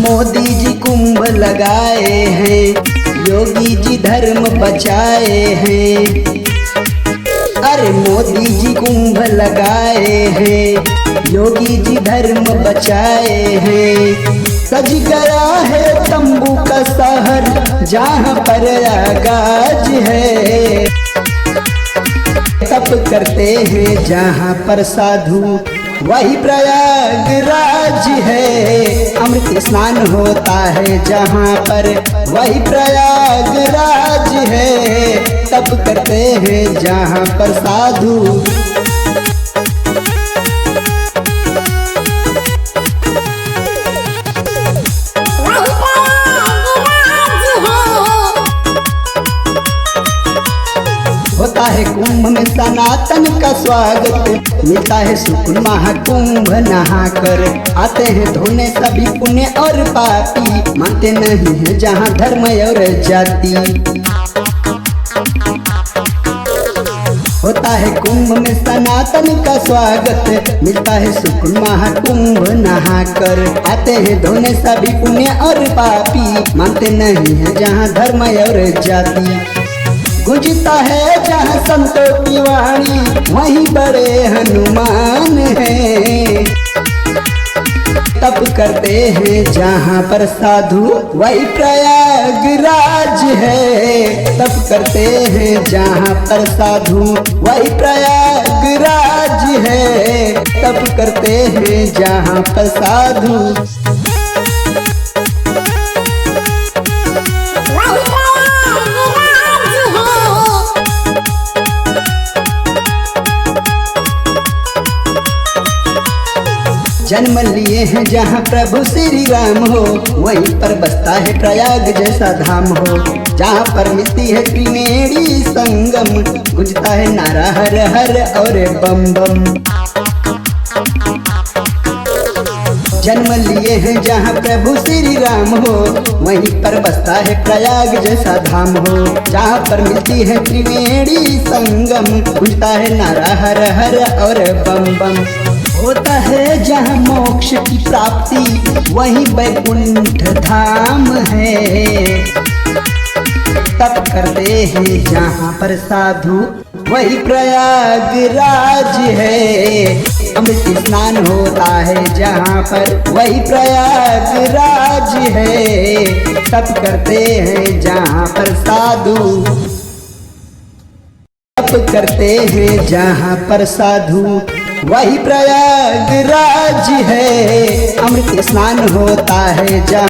मोदी जी कुंभ लगाए हैं, योगी जी धर्म बचाए हैं। अरे मोदी जी कुंभ लगाए हैं, योगी जी धर्म बचाए हैं। सज गया है तंबू का शहर, जहाँ पर आगाज है। तप करते हैं जहाँ पर साधु, वही प्रयागराज है। अमृत स्नान होता है जहाँ पर, वही प्रयागराज है। तप करते हैं जहाँ पर साधु। होता है कुंभ में सनातन का स्वागत, मिलता है सुकून महाकुंभ नहाकर। आते हैं धोने सभी पुण्य और पापी, मानते नहीं है जहाँ धर्म और जाति। होता है कुंभ में सनातन का स्वागत, मिलता है सुकून महाकुंभ नहाकर। आते हैं धोने सभी पुण्य और पापी, मानते नहीं है जहाँ धर्म और जाति। गुंजता है जहाँ संतों की वाणी, वहीं बड़े हनुमान हैं। तप करते हैं जहाँ पर साधु, वही प्रयागराज है। तप करते हैं जहाँ पर साधु, वही प्रयागराज है। तप करते हैं जहाँ पर साधु। जन्म लिए हैं जहाँ प्रभु श्री राम हो, वहीं पर बसता है प्रयाग जैसा धाम हो। जहाँ पर मिलती है त्रिवेणी संगम, गुंजता है नारा हर हर और बम बम। जन्म लिए हैं जहाँ प्रभु श्री राम हो, वहीं पर बसता है प्रयाग जैसा धाम हो। जहाँ पर मिलती है त्रिवेणी संगम, गुंजता है नारा हर हर और बम बम। होता है जहाँ मोक्ष की प्राप्ति, वही वैकुंठ धाम है। तप करते हैं जहाँ पर साधु, वही प्रयागराज है। अमृत स्नान होता है जहाँ पर, वही प्रयागराज है। तप करते हैं जहाँ पर साधु। तप करते हैं जहाँ पर साधु, वही प्रयागराज है। अमृत स्नान होता है जहाँ